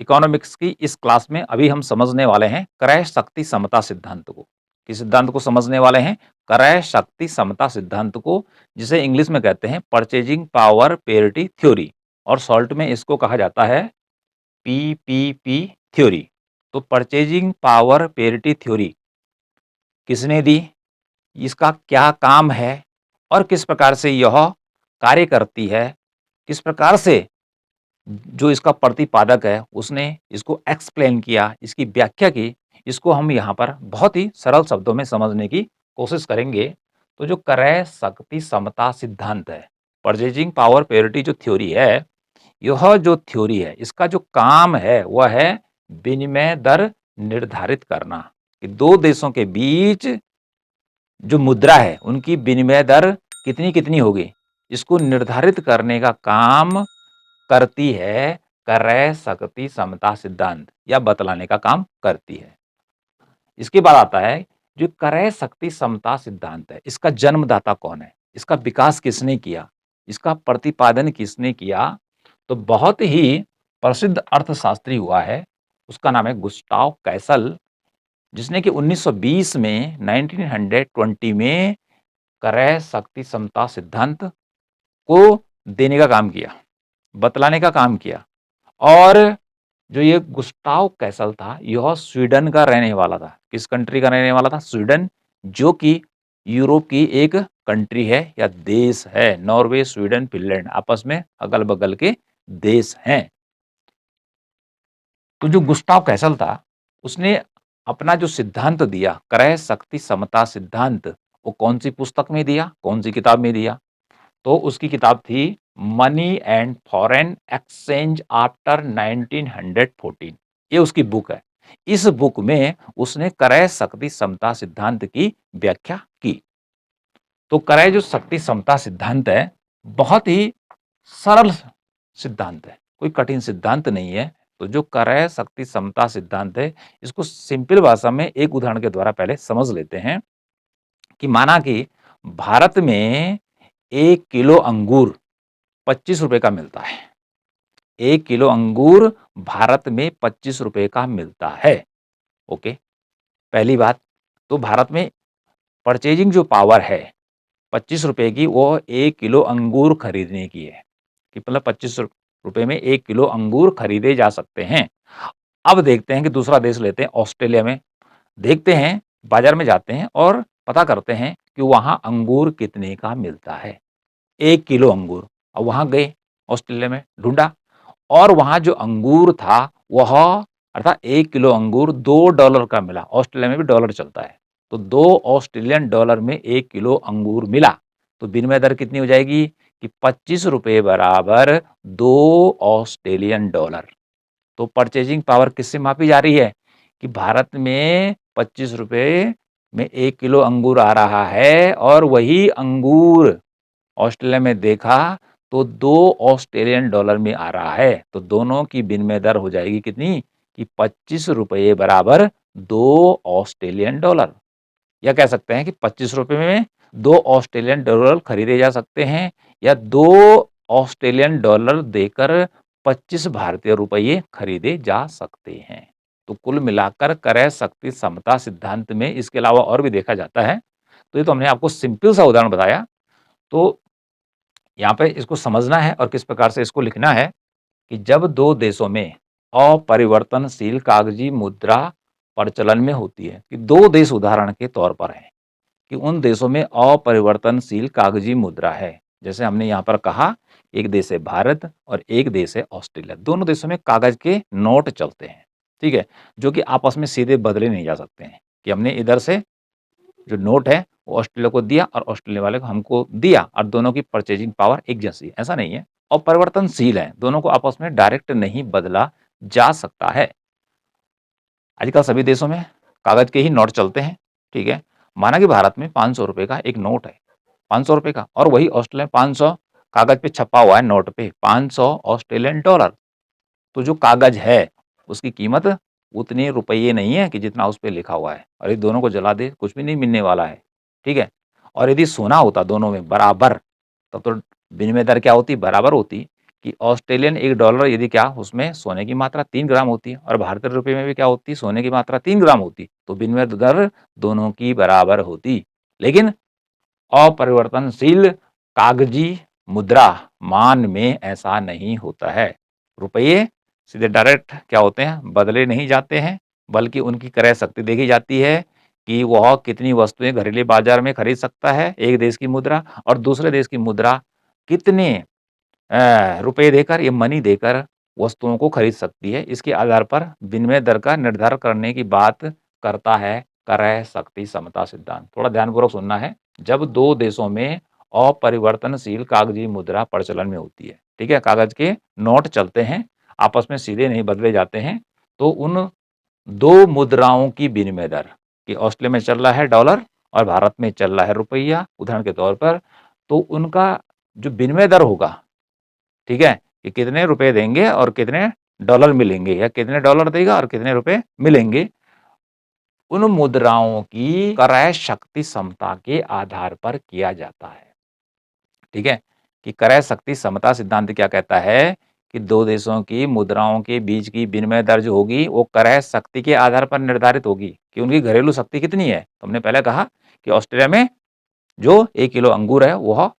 Economics की इस class में अभी हम समझने वाले हैं क्रय शक्ति समता सिद्धांत को। किस सिद्धांत को समझने वाले हैं? क्रय शक्ति समता सिद्धांत को, जिसे इंग्लिश में कहते हैं परचेजिंग पावर पेरिटी थ्योरी, और शॉर्ट में इसको कहा जाता है पीपीपी थ्योरी। तो परचेजिंग पावर पेरिटी थ्योरी किसने दी, इसका क्या काम है और किस प्रकार से यह कार्य करती है, किस प्रकार से जो इसका प्रतिपादक है उसने इसको एक्सप्लेन किया, इसकी व्याख्या की, इसको हम यहाँ पर बहुत ही सरल शब्दों में समझने की कोशिश करेंगे। तो जो क्रय शक्ति समता सिद्धांत है, परचेजिंग पावर पेरिटी जो थ्योरी है, यह जो थ्योरी है इसका जो काम है वह है विनिमय दर निर्धारित करना, कि दो देशों के बीच जो मुद्रा है उनकी विनिमय दर कितनी कितनी होगी, इसको निर्धारित करने का काम करती है क्रय शक्ति समता सिद्धांत, या बतलाने का काम करती है। इसके बाद आता है जो क्रय शक्ति समता सिद्धांत है, इसका जन्मदाता कौन है, इसका विकास किसने किया, इसका प्रतिपादन किसने किया। तो बहुत ही प्रसिद्ध अर्थशास्त्री हुआ है, उसका नाम है गुस्टाव कैसल, जिसने कि 1920 में 1920 में क्रय शक्ति समता सिद्धांत को देने का काम किया, बतलाने का काम किया। और जो ये गुस्टाव कैसल था, यह स्वीडन का रहने वाला था। किस कंट्री का रहने वाला था? स्वीडन, जो कि यूरोप की एक कंट्री है या देश है। नॉर्वे, स्वीडन, फिनलैंड आपस में अगल बगल के देश हैं। तो जो गुस्टाव कैसल था, उसने अपना जो सिद्धांत दिया क्रय शक्ति समता सिद्धांत, वो कौन सी पुस्तक में दिया, कौन सी किताब में दिया? तो उसकी किताब थी money and foreign exchange after 1914, ये उसकी बुक है। इस बुक में उसने क्रय शक्ति समता सिद्धांत की व्याख्या की। तो क्रय जो शक्ति समता सिद्धांत है बहुत ही सरल सिद्धांत है, कोई कठिन सिद्धांत नहीं है। तो जो क्रय शक्ति समता सिद्धांत है, इसको सिंपल भाषा में एक उदाहरण के द्वारा पहले समझ लेते हैं। कि माना कि भारत में 1 किलो अंगूर 25 रुपए का मिलता है। 1 किलो अंगूर भारत में 25 रुपए का मिलता है। ओके, पहली बात तो भारत में परचेजिंग जो पावर है 25 रुपए की, वो 1 किलो अंगूर खरीदने की है, कि मतलब 25 रुपए में 1 किलो अंगूर खरीदे जा सकते हैं। अब देखते हैं कि दूसरा देश लेते हैं, ऑस्ट्रेलिया में देखते हैं, बाजार में जाते हैं और पता करते हैं कि वहां अंगूर कितने का मिलता है, 1 किलो अंगूर। और वहां गए ऑस्ट्रेलिया में, ढूंढा, और वहां जो अंगूर था वह अर्थात 1 किलो अंगूर $2 का मिला। ऑस्ट्रेलिया में भी डॉलर चलता है, तो 2 ऑस्ट्रेलियन डॉलर में 1 किलो अंगूर मिला। तो विनिमय दर कितनी हो जाएगी कि 25 रुपए बराबर 2 ऑस्ट्रेलियन डॉलर। तो परचेजिंग पावर किससे मापी जा रही है कि भारत में 25 रुपए में 1 किलो अंगूर आ रहा है, और वही अंगूर ऑस्ट्रेलिया में देखा तो 2 ऑस्ट्रेलियन डॉलर में आ रहा है। तो दोनों की विनिमय दर हो जाएगी कितनी कि 25 रुपए बराबर 2 ऑस्ट्रेलियन डॉलर। या कह सकते हैं कि 25 रुपए में 2 ऑस्ट्रेलियन डॉलर खरीदे जा सकते हैं, या 2 ऑस्ट्रेलियन डॉलर देकर 25 भारतीय रुपये खरीदे जा सकते हैं। तो कुल मिलाकर क्रय शक्ति समता सिद्धांत में इसके अलावा और भी देखा जाता है। तो ये तो हमने आपको सिंपल सा उदाहरण बताया। तो यहाँ पे इसको समझना है और किस प्रकार से इसको लिखना है कि जब दो देशों में अपरिवर्तनशील कागजी मुद्रा प्रचलन में होती है, कि दो देश उदाहरण के तौर पर हैं कि उन देशों में अपरिवर्तनशील कागजी मुद्रा है। जैसे हमने यहाँ पर कहा, एक देश है भारत और एक देश है ऑस्ट्रेलिया। दोनों देशों में कागज के नोट चलते हैं, ठीक है, जो कि आपस में सीधे बदले नहीं जा सकते हैं, कि हमने इधर से जो नोट है वो ऑस्ट्रेलिया को दिया और ऑस्ट्रेलिया वाले को हमको दिया, और दोनों की परचेजिंग पावर एक जैसी है, ऐसा नहीं है। और परिवर्तनशील है, दोनों को आपस में डायरेक्ट नहीं बदला जा सकता है। आजकल सभी देशों में कागज के ही नोट चलते हैं, ठीक है। माना कि भारत में 500 रुपए का एक नोट है, 500 रुपए का, और वही ऑस्ट्रेलिया में 500 कागज पे छपा हुआ है, नोट पे 500 ऑस्ट्रेलियन डॉलर। तो जो कागज है उसकी कीमत उतने रुपये नहीं है कि जितना उस पे लिखा हुआ है, और ये दोनों को जला दे कुछ भी नहीं मिलने वाला है, ठीक है। और यदि सोना होता दोनों में बराबर, तब तो विनिमय दर क्या होती, बराबर होती, कि ऑस्ट्रेलियन $1 यदि क्या उसमें सोने की मात्रा 3 ग्राम होती है और भारतीय रुपए में भी क्या होती है, सोने की मात्रा 3 ग्राम होती, तो विनिमय दर दोनों की बराबर होती। लेकिन अपरिवर्तनशील कागजी मुद्रा मान में ऐसा नहीं होता है। रुपये सीधे डायरेक्ट क्या होते हैं, बदले नहीं जाते हैं, बल्कि उनकी क्रय शक्ति देखी जाती है कि वह कितनी वस्तुएं घरेलू बाजार में खरीद सकता है एक देश की मुद्रा, और दूसरे देश की मुद्रा कितने रुपए देकर या मनी देकर वस्तुओं को खरीद सकती है। इसके आधार पर विनिमय दर का निर्धारण करने की बात करता है क्रय शक्ति समता सिद्धांत। थोड़ा ध्यानपूर्वक सुनना है। जब दो देशों में अपरिवर्तनशील कागजी मुद्रा प्रचलन में होती है, ठीक है, कागज के नोट चलते हैं, आपस में सीधे नहीं बदले जाते हैं, तो उन दो मुद्राओं की विनिमय दर कि ऑस्ट्रेलिया में चल रहा है डॉलर और भारत में चल रहा है रुपया उदाहरण के तौर पर, तो उनका जो विनिमय दर होगा, ठीक है, कि कितने रुपए देंगे और कितने डॉलर मिलेंगे, या कितने डॉलर देगा और कितने रुपए मिलेंगे, उन मुद्राओं की क्रय शक्ति समता के आधार पर किया जाता है। ठीक है, कि क्रय शक्ति समता सिद्धांत क्या कहता है कि दो देशों की मुद्राओं के बीच की विनिमय दर जो होगी वो क्रय शक्ति के आधार पर निर्धारित होगी कि उनकी घरेलू शक्ति कितनी है। तो हमने पहले कहा कि ऑस्ट्रेलिया में जो 1 किलो अंगूर है वह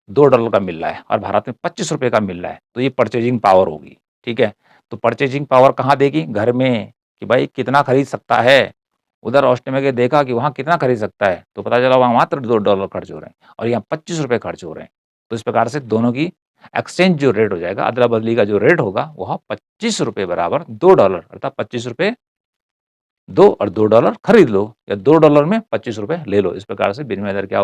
$2 का मिल रहा है और भारत में 25 रुपए का मिल रहा है, तो ये परचेजिंग पावर होगी। ठीक है, तो परचेजिंग पावर कहाँ देगी, घर में, कि भाई कितना खरीद सकता है। उधर ऑस्ट्रेलिया में देखा कि वहाँ कितना खरीद सकता है, तो पता चला वहाँ मात्र $2 खर्च हो रहे हैं और यहाँ 25 रुपए खर्च हो रहे हैं। तो इस प्रकार से दोनों की एक्सचेंज जो रेट हो जाएगा, अदला बदली का जो रेट होगा वह 25 रुपए बराबर $2, अर्थात 25 रुपए दो और $2 खरीद लो, या $2 में 25 रुपए ले लो। इस प्रकार से विनिमय दर क्या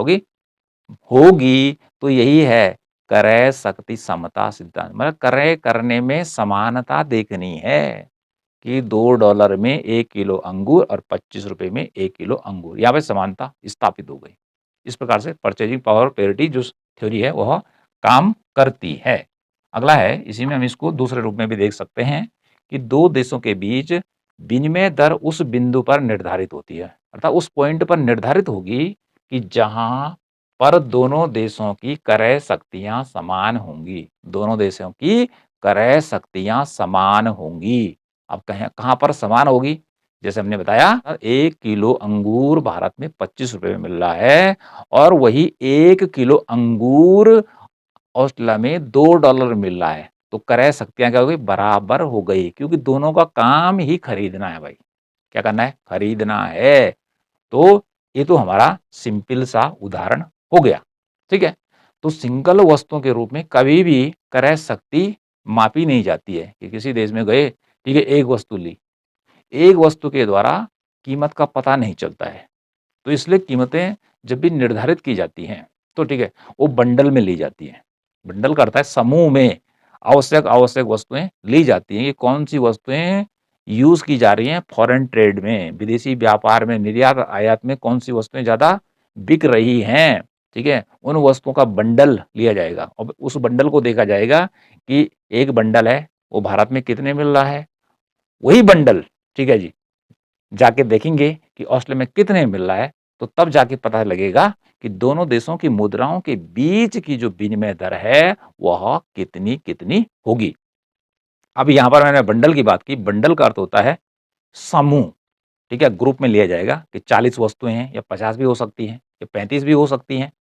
होगी, तो यही है क्रय शक्ति समता सिद्धांत। मतलब क्रय करने में समानता देखनी है कि $2 में 1 किलो अंगूर और 25 रुपए में 1 किलो अंगूर, यहाँ पे समानता स्थापित हो गई। इस प्रकार से परचेजिंग पावर पेरिटी जो थ्योरी है वह काम करती है। अगला है, इसी में हम इसको दूसरे रूप में भी देख सकते हैं कि दो देशों के बीच विनिमय दर उस बिंदु पर निर्धारित होती है, अर्थात उस पॉइंट पर निर्धारित होगी कि जहां पर दोनों देशों की क्रय शक्तियां समान होंगी। दोनों देशों की क्रय शक्तियां समान होंगी। अब कहां पर समान होगी, जैसे हमने बताया 1 किलो अंगूर भारत में 25 रुपए में मिल रहा है और वही 1 किलो अंगूर ऑस्ट्रेलिया में $2 मिल रहा है, तो क्रय शक्तियां क्या हो गई, बराबर हो गई, क्योंकि दोनों का काम ही खरीदना है। भाई क्या करना है, खरीदना है। तो ये तो हमारा सिंपल सा उदाहरण हो गया। ठीक है, तो सिंगल वस्तुओं के रूप में कभी भी क्रय शक्ति मापी नहीं जाती है कि किसी देश में गए, ठीक है, एक वस्तु ली, एक वस्तु के द्वारा कीमत का पता नहीं चलता है। तो इसलिए कीमतें जब भी निर्धारित की जाती हैं, तो ठीक है, वो बंडल में ली जाती है। बंडल का अर्थ है समूह में आवश्यक आवश्यक वस्तुएं ली जाती हैं कि कौन सी वस्तुएं यूज की जा रही हैं फॉरेन ट्रेड में, विदेशी व्यापार में, निर्यात आयात में कौन सी वस्तुएं ज्यादा बिक रही हैं। ठीक है, उन वस्तुओं का बंडल लिया जाएगा और उस बंडल को देखा जाएगा कि एक बंडल है वो भारत में कितने मिल रहा है, वही बंडल, ठीक है जी, जाके देखेंगे कि ऑस्ट्रेलिया में कितने मिल रहा है, तो तब जाके पता लगेगा कि दोनों देशों की मुद्राओं के बीच की जो विनिमय दर है वह कितनी कितनी होगी। अब यहां पर मैंने बंडल की बात की, बंडल का अर्थ होता है समूह। ठीक है, ग्रुप में लिया जाएगा कि 40 वस्तुएं हैं या 50 भी हो सकती हैं या 35 भी हो सकती हैं।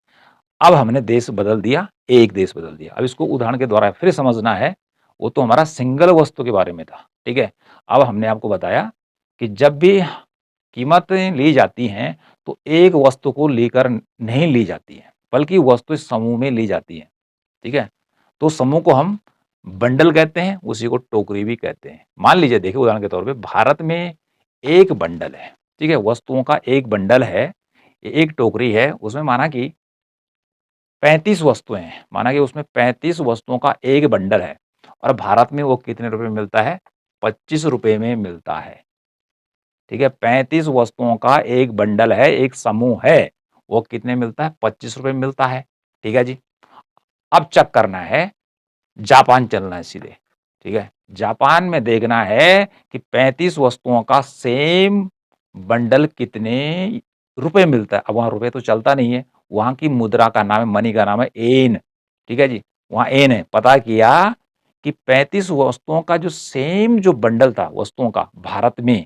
अब हमने देश बदल दिया, एक देश बदल दिया। अब इसको उदाहरण के द्वारा फिर समझना है, वो तो हमारा सिंगल वस्तु के बारे में था। ठीक है, अब हमने आपको बताया कि जब भी कीमतें ली जाती हैं तो एक वस्तु को लेकर नहीं ली जाती है, बल्कि वस्तु समूह में ली जाती है। ठीक है, तो समूह को हम बंडल कहते हैं, उसी को टोकरी भी कहते हैं। मान लीजिए, देखिए उदाहरण के तौर पे भारत में एक बंडल है, ठीक है, वस्तुओं का एक बंडल है, एक टोकरी है, उसमें माना कि 35 वस्तुएं हैं, माना कि उसमें 35 वस्तुओं का एक बंडल है और भारत में वो कितने रुपए में मिलता है, 25 रुपए में मिलता है। ठीक है, 35 वस्तुओं का एक बंडल है, एक समूह है, वो कितने मिलता है, 25 रुपए में मिलता है। ठीक है जी, अब चेक करना है, जापान चलना है सीधे। ठीक है, जापान में देखना है कि 35 वस्तुओं का सेम बंडल कितने रुपए मिलता है। अब वहां रुपए तो चलता नहीं है, वहां की मुद्रा का नाम है, मनी का नाम है एन। ठीक है जी, वहां एन है। पता किया कि 35 वस्तुओं का जो सेम जो बंडल था वस्तुओं का भारत में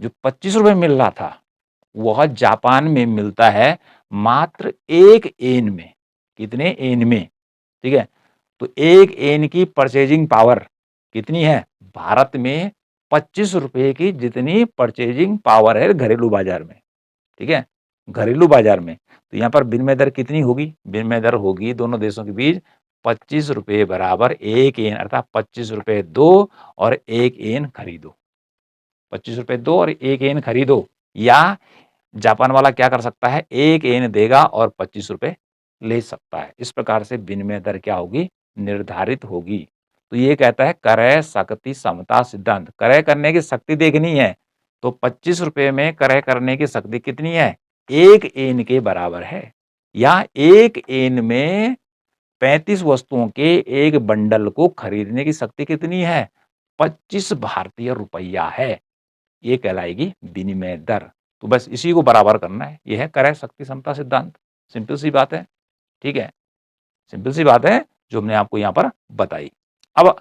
जो 25 रुपए मिल रहा था, वह जापान में मिलता है मात्र 1 येन में। कितने येन में? ठीक है, तो 1 येन की परचेजिंग पावर कितनी है? भारत में 25 रुपए की जितनी परचेजिंग पावर है घरेलू बाजार में। ठीक है, घरेलू बाजार में। तो यहाँ पर विनिमय दर कितनी होगी? विनिमय दर होगी दोनों देशों के बीच 25 रुपए बराबर 1 येन, अर्थात 25 रुपए दो और 1 येन खरीदो। 25 रुपए दो और 1 येन खरीदो। या जापान वाला क्या कर सकता है? 1 येन देगा और 25 रुपए ले सकता है। इस प्रकार से विनिमय दर क्या होगी? निर्धारित होगी। तो ये कहता है क्रय शक्ति समता सिद्धांत। क्रय करने की शक्ति देखनी है तो 25 रुपए में क्रय करने की शक्ति कितनी है? 1 येन के बराबर है। या 1 येन में 35 वस्तुओं के एक बंडल को खरीदने की शक्ति कितनी है? 25 भारतीय रुपया है। ये कहलाएगी विनिमय दर। तो बस इसी को बराबर करना है। यह है क्रय शक्ति समता सिद्धांत। सिंपल सी बात है। ठीक है, सिंपल सी बात है जो हमने आपको यहाँ पर बताई। अब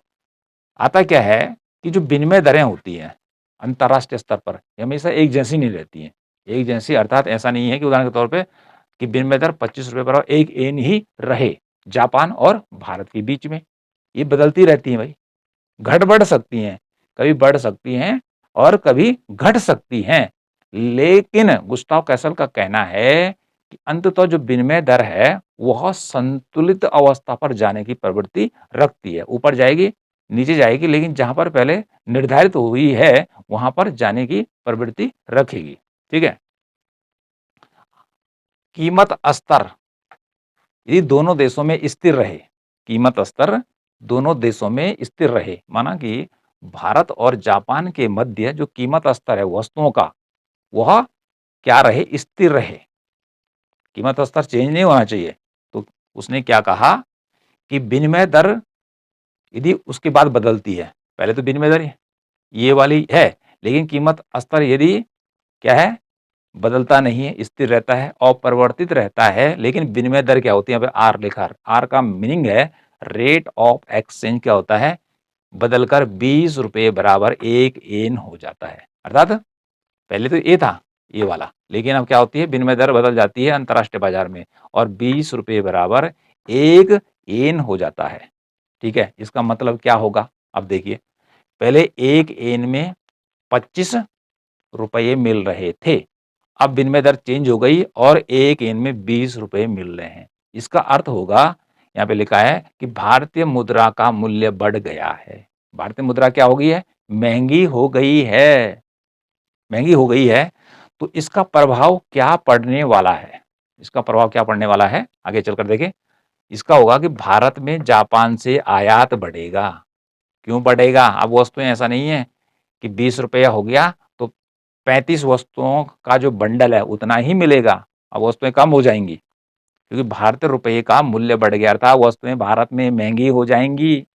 आता क्या है कि जो विनिमय दरें होती हैं अंतर्राष्ट्रीय स्तर पर, ये हमेशा एक जैसी नहीं रहती हैं। एक जैसी अर्थात ऐसा नहीं है कि उदाहरण के तौर पे कि विनिमय दर 25 रुपए बराबर 1 येन ही रहे जापान और भारत के बीच में। ये बदलती रहती है भाई, घट बढ़ सकती हैं, कभी बढ़ सकती हैं और कभी घट सकती हैं। लेकिन गुस्ताव कैसल का कहना है कि अंततः जो विनिमय दर है वह संतुलित अवस्था पर जाने की प्रवृत्ति रखती है। ऊपर जाएगी, नीचे जाएगी, लेकिन जहां पर पहले निर्धारित हुई है वहां पर जाने की प्रवृत्ति रखेगी। ठीक है, कीमत स्तर यदि दोनों देशों में स्थिर रहे, कीमत स्तर दोनों देशों में स्थिर रहे, माना कि भारत और जापान के मध्य जो कीमत स्तर है वस्तुओं का वह क्या रहे? स्थिर रहे, कीमत स्तर चेंज नहीं होना चाहिए। तो उसने क्या कहा कि विनिमय दर यदि उसके बाद बदलती है, पहले तो विनिमय दर ये वाली है, लेकिन कीमत स्तर यदि क्या है? बदलता नहीं है, स्थिर रहता है, अपरिवर्तित रहता है, लेकिन विनिमय दर क्या होती है? यहाँ पे आर लिखा, आर का मीनिंग है रेट ऑफ एक्सचेंज। क्या होता है? बदलकर 20 रुपए बराबर 1 येन हो जाता है। अर्थात पहले तो ये था ये वाला, लेकिन अब क्या होती है? विनिमय दर बदल जाती है अंतर्राष्ट्रीय बाजार में और 20 रुपए बराबर 1 येन हो जाता है। ठीक है, इसका मतलब क्या होगा? अब देखिए, पहले 1 येन में 25 रुपये मिल रहे थे, अब विनिमय दर चेंज हो गई और 1 येन में 20 रुपये मिल रहे हैं। इसका अर्थ होगा, यहाँ पे लिखा है कि भारतीय मुद्रा का मूल्य बढ़ गया है। भारतीय मुद्रा क्या हो गई है? महंगी हो गई है, महंगी हो गई है। तो इसका प्रभाव क्या पड़ने वाला है? इसका प्रभाव क्या पड़ने वाला है? आगे चलकर देखें। इसका होगा कि भारत में जापान से आयात बढ़ेगा। क्यों बढ़ेगा? अब वस्तुएं ऐसा नहीं है कि 20 रुपया हो गया तो 35 वस्तुओं का जो बंडल है उतना ही मिलेगा। अब वस्तुएं कम हो जाएंगी क्योंकि भारतीय रुपये का मूल्य बढ़ गया, अर्थात वस्तुएं भारत में महंगी हो जाएंगी।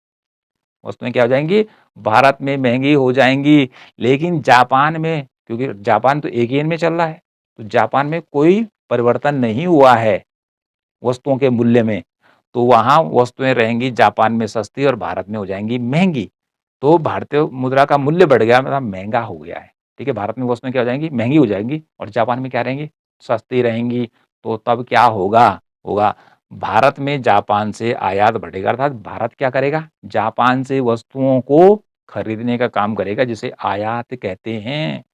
वस्तुएं क्या हो जाएंगी? भारत में महंगी हो जाएंगी। लेकिन जापान में, क्योंकि जापान तो 1 येन में चल रहा है, तो जापान में कोई परिवर्तन नहीं हुआ है वस्तुओं के मूल्य में, तो वहां वस्तुएं रहेंगी जापान में सस्ती और भारत में हो जाएंगी महंगी। तो भारतीय मुद्रा का मूल्य बढ़ गया, मतलब महंगा हो गया है। ठीक है, भारत में वस्तुएं क्या हो जाएंगी? महंगी हो जाएंगी और जापान में क्या रहेंगी? सस्ती रहेंगी। तो तब क्या होगा? होगा भारत में जापान से आयात बढ़ेगा, अर्थात भारत क्या करेगा? जापान से वस्तुओं को खरीदने का काम करेगा, जिसे आयात कहते हैं।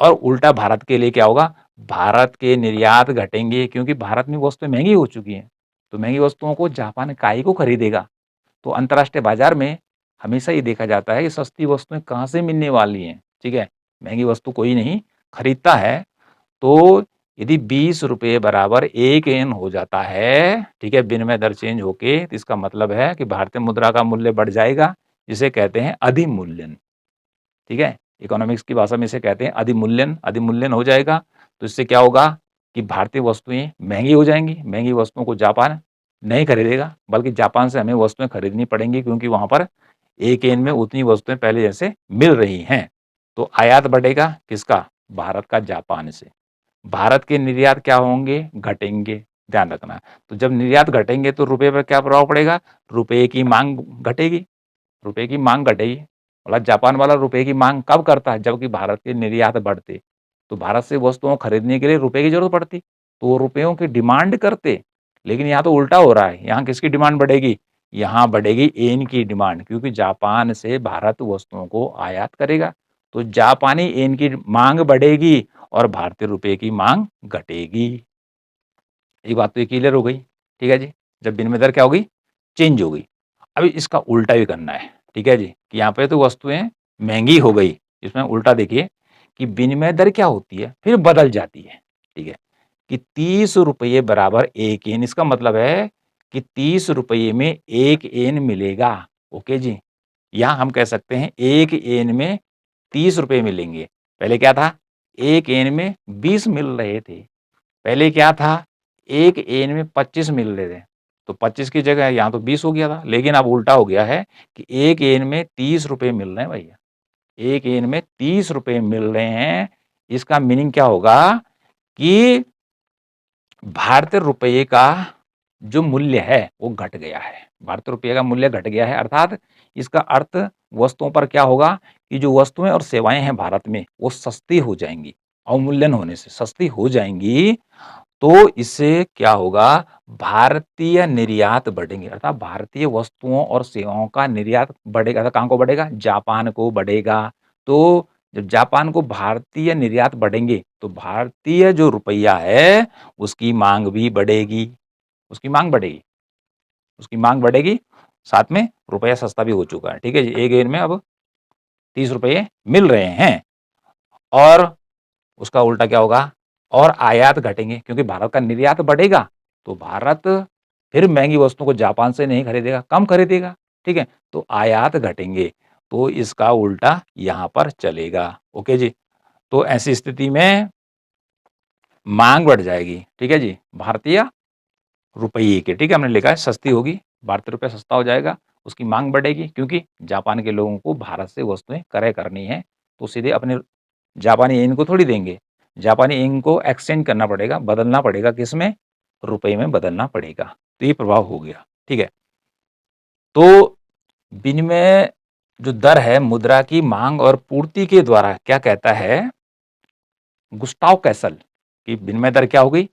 और उल्टा भारत के लिए क्या होगा? भारत के निर्यात घटेंगे, क्योंकि भारत में वस्तुएं महंगी हो चुकी हैं। तो महंगी वस्तुओं को जापान काहे को खरीदेगा? तो अंतर्राष्ट्रीय बाजार में हमेशा ये देखा जाता है कि सस्ती वस्तुएं कहाँ से मिलने वाली हैं। ठीक है, महंगी वस्तु कोई नहीं खरीदता है। तो यदि 20 रुपये बराबर 1 येन हो जाता है, ठीक है, विनिमय दर चेंज होके, तो इसका मतलब है कि भारतीय मुद्रा का मूल्य बढ़ जाएगा, जिसे कहते हैं अधिमूल्यन। ठीक है, इकोनॉमिक्स की भाषा में इसे कहते हैं अधिमूल्यन। अधिमूल्यन हो जाएगा तो इससे क्या होगा कि भारतीय वस्तुएं महंगी हो जाएंगी। महंगी वस्तुओं को जापान नहीं खरीदेगा, बल्कि जापान से हमें वस्तुएं खरीदनी पड़ेंगी, क्योंकि वहां पर 1 येन में उतनी वस्तुएं पहले जैसे मिल रही हैं। तो आयात बढ़ेगा किसका? भारत का जापान से। भारत के निर्यात क्या होंगे? घटेंगे, ध्यान रखना। तो जब निर्यात घटेंगे तो रुपये पर क्या प्रभाव पड़ेगा? रुपये की मांग घटेगी। रुपए की मांग घटेगी। बोला जापान वाला रुपए की मांग कब करता है? जबकि भारत के निर्यात बढ़ते। तो भारत से वस्तुओं खरीदने के लिए रुपए की ज़रूरत पड़ती, तो वो रुपयों की डिमांड करते। लेकिन यहाँ तो उल्टा हो रहा है, यहाँ किसकी डिमांड बढ़ेगी? यहाँ बढ़ेगी येन की डिमांड, क्योंकि जापान से भारत वस्तुओं को आयात करेगा। तो जापानी येन की मांग बढ़ेगी और भारतीय रुपए की मांग घटेगी। ये बात तो ये क्लियर हो गई, ठीक है जी। जब विनिमय दर क्या होगी? चेंज हो गई। अभी इसका उल्टा भी करना है, ठीक है जी, कि यहाँ पे तो वस्तुएं महंगी हो गई, इसमें उल्टा देखिए कि विनिमय दर क्या होती है, फिर बदल जाती है, ठीक है, कि 30 रुपये बराबर 1 येन। इसका मतलब है कि 30 रुपये में 1 येन मिलेगा। ओके जी, या हम कह सकते हैं 1 येन में 30 रुपये मिलेंगे। पहले क्या था? 1 येन में 20 मिल रहे थे। पहले क्या था? 1 येन में 25 मिल रहे थे, तो 25 की जगह यहाँ तो 20 हो गया था। लेकिन अब उल्टा हो गया है कि 1 येन में 30 रुपये मिल रहे हैं भैया, 1 येन में 30 रुपये मिल रहे हैं। इसका मीनिंग क्या होगा कि भारतीय रुपये का जो मूल्य है वो घट गया है। भारतीय रुपये का मूल्य घट गया है, अर्थात इसका अर्थ वस्तुओं पर क्या होगा कि जो वस्तुएं और सेवाएं हैं भारत में वो सस्ती हो जाएंगी। अवमूल्यन होने से सस्ती हो जाएंगी, तो इससे क्या होगा? भारतीय निर्यात बढ़ेंगे, अर्थात भारतीय वस्तुओं और सेवाओं का निर्यात बढ़ेगा। कहाँ को बढ़ेगा? जापान को बढ़ेगा। तो जब जापान को भारतीय निर्यात बढ़ेंगे तो भारतीय जो रुपया है उसकी मांग भी बढ़ेगी, उसकी मांग बढ़ेगी, उसकी मांग बढ़ेगी। साथ में रुपया सस्ता भी हो चुका है, ठीक है जी। 1 येन में अब 30 रुपये मिल रहे हैं, और उसका उल्टा क्या होगा? और आयात घटेंगे, क्योंकि भारत का निर्यात बढ़ेगा तो भारत फिर महंगी वस्तुओं को जापान से नहीं खरीदेगा, कम खरीदेगा, ठीक है। तो आयात घटेंगे, तो इसका उल्टा यहाँ पर चलेगा। ओके जी, तो ऐसी स्थिति में मांग बढ़ जाएगी, ठीक है जी, भारतीय रुपये की, ठीक है, हमने लिखा है सस्ती होगी, भारतीय रुपया सस्ता हो जाएगा, उसकी मांग बढ़ेगी, क्योंकि जापान के लोगों को भारत से वस्तुएं क्रय करनी है, तो सीधे अपने जापानी येन को थोड़ी देंगे, जापानी येन को एक्सचेंज करना पड़ेगा, बदलना पड़ेगा, किसमें? रुपये में बदलना पड़ेगा। तो ये प्रभाव हो गया, ठीक है। तो विनिमय जो दर है मुद्रा की मांग और पूर्ति के द्वारा क्या कहता है गुस्ताव कैसल, कि विनिमय दर क्या हो गई?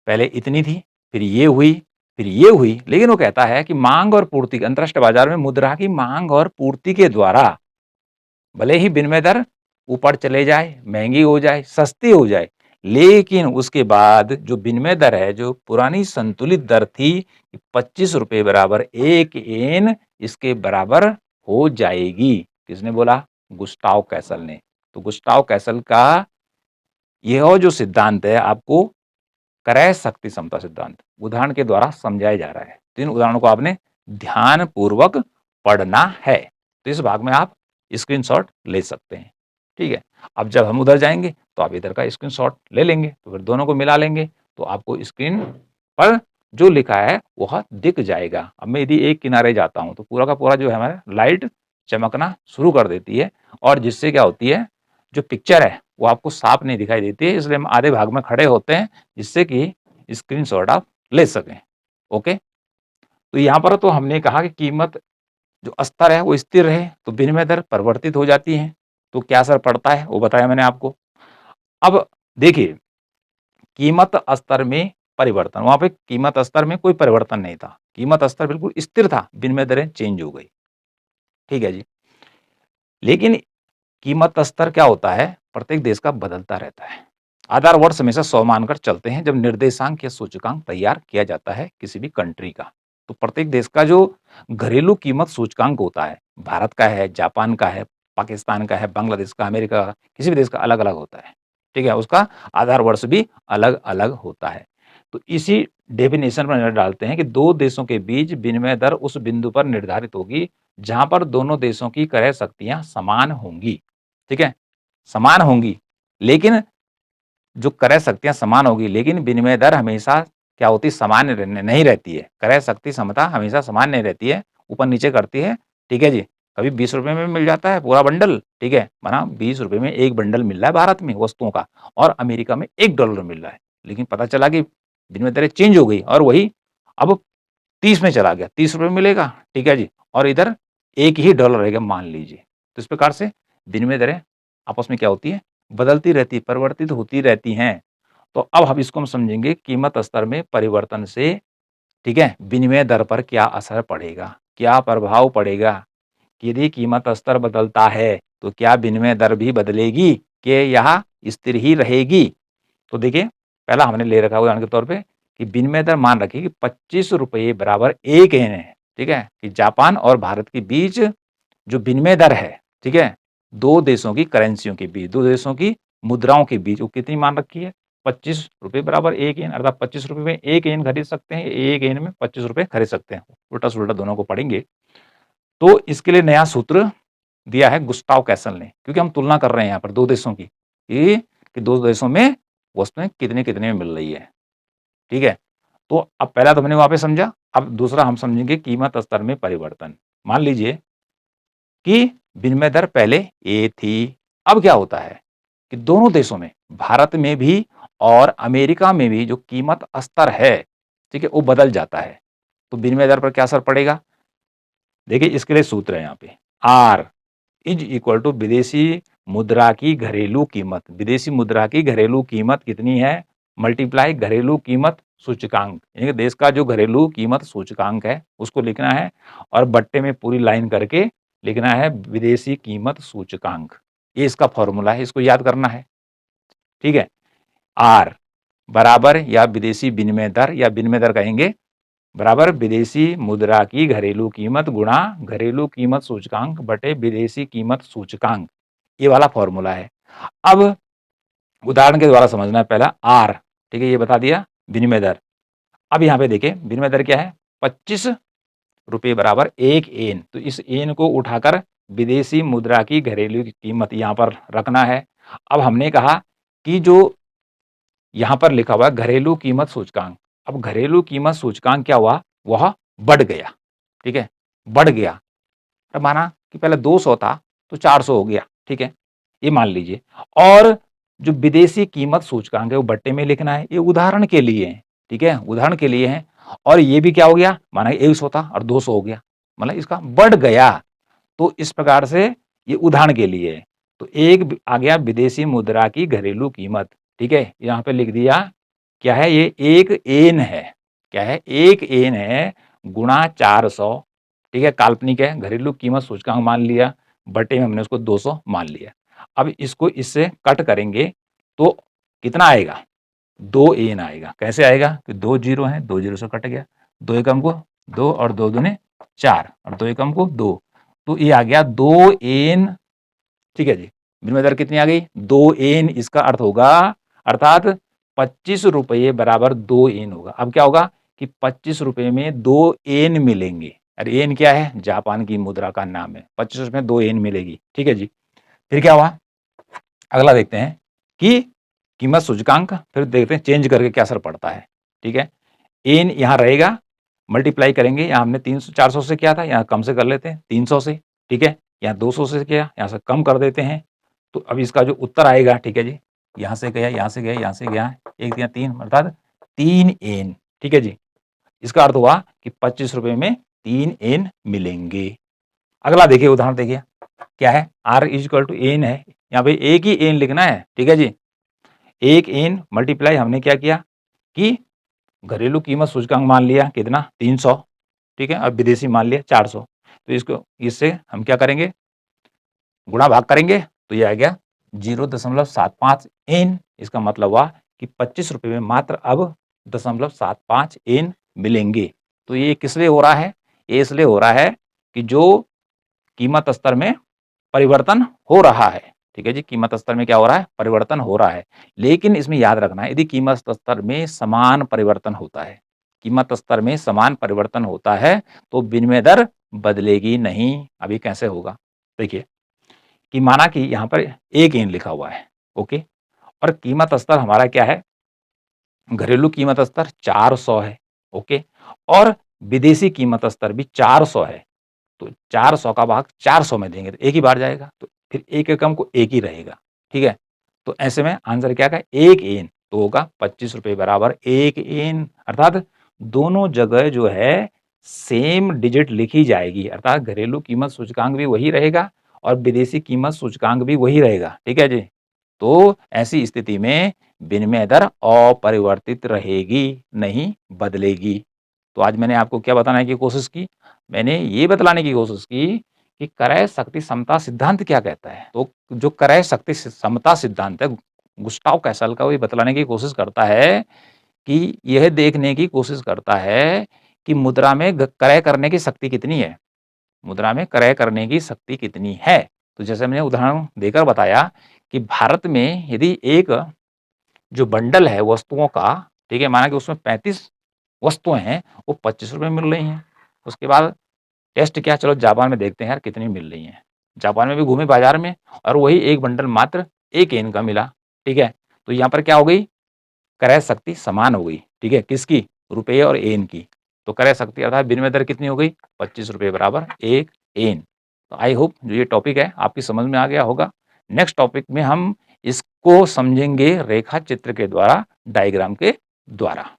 पहले इतनी थी, फिर ये हुई, फिर ये हुई। लेकिन वो कहता है कि मांग और पूर्ति, अंतरराष्ट्रीय बाजार में मुद्रा की मांग और पूर्ति के द्वारा भले ही विनिमय दर ऊपर चले जाए, महंगी हो जाए, सस्ती हो जाए, लेकिन उसके बाद जो विनिमय दर है, जो पुरानी संतुलित दर थी 25 रुपये बराबर 1 येन, इसके बराबर हो जाएगी। किसने बोला? गुस्ताव कैसल ने। तो गुस्ताव कैसल का यह जो सिद्धांत है आपको क्रय शक्ति समता सिद्धांत उदाहरण के द्वारा समझाया जा रहा है। तो इन उदाहरणों को आपने ध्यान पूर्वक पढ़ना है। तो इस भाग में आप स्क्रीनशॉट ले सकते हैं, ठीक है। अब जब हम उधर जाएंगे तो आप इधर का स्क्रीनशॉट ले लेंगे, तो फिर दोनों को मिला लेंगे, तो आपको स्क्रीन पर जो लिखा है वह दिख जाएगा। अब मैं यदि एक किनारे जाता हूं तो पूरा का पूरा जो है हमारा लाइट चमकना शुरू कर देती है, और जिससे क्या होती है जो पिक्चर है वो आपको साफ नहीं दिखाई देती है। इसलिए हम आधे भाग में खड़े होते हैं जिससे कि स्क्रीनशॉट आप ले सकें। ओके, तो यहाँ पर तो हमने कहा कि कीमत जो स्तर है वो स्थिर रहे तो विनिमय दर परिवर्तित हो जाती है। तो क्या असर पड़ता है वो बताया मैंने आपको। अब देखिए कीमत स्तर में परिवर्तन, वहां पे कीमत स्तर में कोई परिवर्तन नहीं था, कीमत स्तर बिल्कुल स्थिर था, विनिमय दरें चेंज हो गई, ठीक है जी। लेकिन कीमत स्तर क्या होता है? प्रत्येक देश का बदलता रहता है। आधार वर्ष हमेशा 100 मानकर चलते हैं जब निर्देशांक या सूचकांक तैयार किया जाता है किसी भी कंट्री का। तो प्रत्येक देश का जो घरेलू कीमत सूचकांक होता है, भारत का है, जापान का है, पाकिस्तान का है, बांग्लादेश का, अमेरिका का, किसी भी देश का अलग अलग होता है, ठीक है। उसका आधार वर्ष भी अलग अलग होता है। तो इसी डेफिनेशन पर नजर डालते हैं कि दो देशों के बीच विनिमय दर उस बिंदु पर निर्धारित होगी जहां पर दोनों देशों की क्रय शक्तियां समान होंगी, ठीक है, समान होंगी। लेकिन जो क्रय शक्तियां समान होगी, लेकिन विनिमय दर हमेशा क्या होती? सामान्य नहीं रहती है। क्रय शक्ति समता हमेशा समान नहीं रहती है, ऊपर नीचे करती है, ठीक है जी। कभी 20 रुपए में मिल जाता है पूरा बंडल, ठीक है, माना 20 रुपए में एक बंडल मिल रहा है भारत में वस्तुओं का, और अमेरिका में $1 मिल रहा है। लेकिन पता चला कि विनिमय दरें चेंज हो गई और वही अब 30 में चला गया, 30 रुपए में मिलेगा, ठीक है जी, और इधर एक ही डॉलर रहेगा मान लीजिए। तो इस प्रकार से विनिमय दरें आपस में क्या होती है, बदलती रहती, परिवर्तित होती रहती हैं। तो अब हम इसको हम समझेंगे कीमत स्तर में परिवर्तन से, ठीक है, विनिमय दर पर क्या असर पड़ेगा, क्या प्रभाव पड़ेगा। यदि कीमत स्तर बदलता है तो क्या विनिमय दर भी बदलेगी कि यह स्थिर ही रहेगी। तो देखिए, पहला हमने ले रखा उदाहरण के तौर पे कि विनिमय दर मान रखिए कि 25 रुपये बराबर 1 येन है, ठीक है, कि जापान और भारत के बीच जो विनिमय दर है, ठीक है, दो देशों की करेंसियों के बीच, दो देशों की मुद्राओं के बीच वो कितनी मान रखी है, 25 रुपये बराबर 1 येन, अर्थात 25 रुपये में 1 येन खरीद सकते हैं, 1 येन में 25 रुपये खरीद सकते हैं। उल्टा सुल्टा दोनों को पढ़ेंगे। तो इसके लिए नया सूत्र दिया है गुस्ताव कैसल ने, क्योंकि हम तुलना कर रहे हैं यहाँ पर दो देशों की, कि दो देशों में वस्तुएं कितने कितने में मिल रही है, ठीक है। तो अब पहला तो हमने वहां पे समझा, अब दूसरा हम समझेंगे कीमत स्तर में परिवर्तन। मान लीजिए कि विनिमय दर पहले ए थी, अब क्या होता है कि दोनों देशों में, भारत में भी और अमेरिका में भी जो कीमत स्तर है, ठीक है, वो बदल जाता है। तो विनिमय दर पर क्या असर पड़ेगा, देखिए इसके लिए सूत्र है यहाँ पे, आर इज इक्वल टू विदेशी मुद्रा की घरेलू कीमत। विदेशी मुद्रा की घरेलू कीमत कितनी है, मल्टीप्लाई घरेलू कीमत सूचकांक, यानी देश का जो घरेलू कीमत सूचकांक है उसको लिखना है, और बट्टे में पूरी लाइन करके लिखना है विदेशी कीमत सूचकांक। ये इसका फॉर्मूला है, इसको याद करना है, ठीक है। आर बराबर या विदेशी विनिमय दर, या विनिमय दर कहेंगे, बराबर विदेशी मुद्रा की घरेलू कीमत गुणा घरेलू कीमत सूचकांक बटे विदेशी कीमत सूचकांक, ये वाला फॉर्मूला है। अब उदाहरण के द्वारा समझना है पहला आर, ठीक है, ये बता दिया विनिमय दर। अब यहाँ पे देखिए विनिमय दर क्या है, 25 रुपये बराबर 1 येन। तो इस येन को उठाकर विदेशी मुद्रा की घरेलू कीमत यहाँ पर रखना है। अब हमने कहा कि जो यहाँ पर लिखा हुआ है घरेलू कीमत सूचकांक, अब घरेलू कीमत सूचकांक क्या हुआ, वह बढ़ गया, ठीक है, बढ़ गया। अब माना कि पहले 200 था तो 400 हो गया, ठीक है, ये मान लीजिए। और जो विदेशी कीमत सूचकांक है वो बट्टे में लिखना है, ये उदाहरण के लिए है, ठीक है, उदाहरण के लिए है। और ये भी क्या हो गया, माना 100 था और 200 हो गया, मतलब इसका बढ़ गया। तो इस प्रकार से ये उदाहरण के लिए है। तो एक आ गया विदेशी मुद्रा की घरेलू कीमत, ठीक है, यहाँ पे लिख दिया क्या है, ये 1 येन है, क्या है, 1 येन है गुणा 400, ठीक है, काल्पनिक है, घरेलू कीमत सूचकांक मान लिया, बटे में हमने उसको 200 मान लिया। अब इसको इससे कट करेंगे तो कितना आएगा, 2 येन आएगा। कैसे आएगा कि 2 जीरो है, 2 जीरो से कट गया, 2 एकम को 2 और 2 दूने 4 और 2 एकम को 2, तो ये आ गया 2 येन, ठीक है जी। विनिमय दर कितनी आ गई, 2 येन, इसका अर्थ होगा, अर्थात 25 रुपये बराबर 2 येन होगा। अब क्या होगा कि 25 रुपये में 2 येन मिलेंगे। अरे येन क्या है, जापान की मुद्रा का नाम है, 25 रुपये में 2 येन मिलेगी, ठीक है जी। फिर क्या हुआ, अगला देखते हैं कि कीमत सूचकांक, फिर देखते हैं चेंज करके क्या असर पड़ता है, ठीक है। येन यहाँ रहेगा, मल्टीप्लाई करेंगे, यहाँ हमने 300 400 से किया था, यहाँ कम से कर लेते हैं 300 से, ठीक है, यहाँ 200 से किया, यहाँ से कम कर देते हैं। तो अब इसका जो उत्तर आएगा, ठीक है जी, यहाँ से गया, यहाँ से गया, यहाँ से गया, एक या 3 अर्थात 3 येन, ठीक है जी। इसका अर्थ हुआ कि 25 रुपये में 3 येन मिलेंगे। अगला देखिए उदाहरण देखिए क्या है, R is equal to N है, यहाँ पे एक ही एन लिखना है, ठीक है जी। एक एन मल्टीप्लाई हमने क्या किया कि घरेलू कीमत सूचकांक मान लिया कितना 300, ठीक है, और विदेशी मान लिया 400। तो इसको इससे हम क्या करेंगे, गुणा भाग करेंगे, तो ये आ गया 0.75 एन। इसका मतलब हुआ कि 25 रुपये में मात्र अब 0.75 एन मिलेंगे। तो ये किस लिए हो रहा है, ये इसलिए हो रहा है कि जो कीमत स्तर में परिवर्तन हो रहा है, ठीक है जी, कीमत स्तर में क्या हो रहा है, परिवर्तन हो रहा है। लेकिन इसमें याद रखना है, यदि कीमत स्तर में समान परिवर्तन होता है, कीमत स्तर में समान परिवर्तन होता है तो विनिमय दर बदलेगी नहीं। अभी कैसे होगा, देखिए कि माना कि यहाँ पर 1 येन लिखा हुआ है, ओके, और कीमत स्तर हमारा क्या है, घरेलू कीमत स्तर 400 है, ओके, और विदेशी कीमत स्तर भी 400 है। तो 400 का भाग 400 में देंगे तो एक ही बार जाएगा, तो फिर एक एकम को एक ही रहेगा, ठीक है। तो ऐसे में आंसर क्या है, 1 येन, तो होगा 25 रुपये बराबर 1 येन, अर्थात दोनों जगह जो है सेम डिजिट लिखी जाएगी, अर्थात घरेलू कीमत सूचकांक भी वही रहेगा और विदेशी कीमत सूचकांक भी वही रहेगा। ठीक है जी। तो ऐसी स्थिति में विनिमय दर अपरिवर्तित रहेगी, नहीं बदलेगी। तो आज मैंने आपको क्या बताने की कोशिश की? मैंने ये बतलाने की कोशिश की कि क्रय शक्ति समता सिद्धांत क्या कहता है। तो जो क्रय शक्ति समता सिद्धांत है, गुस्टाव कैसल का, वो ये बतलाने की कोशिश करता है कि यह देखने की कोशिश करता है कि मुद्रा में क्रय करने की शक्ति कितनी है, मुद्रा में क्रय करने की शक्ति कितनी है। तो जैसे मैंने उदाहरण देकर बताया कि भारत में यदि एक जो बंडल है वस्तुओं का, ठीक है, माना कि उसमें 35 वस्तुएं हैं, वो 25 रुपए मिल रही हैं। उसके बाद टेस्ट क्या, चलो जापान में देखते हैं यार कितनी मिल रही हैं। जापान में भी घूमे बाजार में और वही एक बंडल मात्र 1 येन का मिला। ठीक है, तो यहाँ पर क्या हो गई, क्रय शक्ति समान हो गई। ठीक है, किसकी, रुपये और येन की। तो क्रय शक्ति अर्थात विनिमय दर कितनी हो गई, 25 रुपये बराबर 1 येन। तो आई होप जो ये टॉपिक है आपकी समझ में आ गया होगा। नेक्स्ट टॉपिक में हम इसको समझेंगे रेखा चित्र के द्वारा, डायग्राम के द्वारा।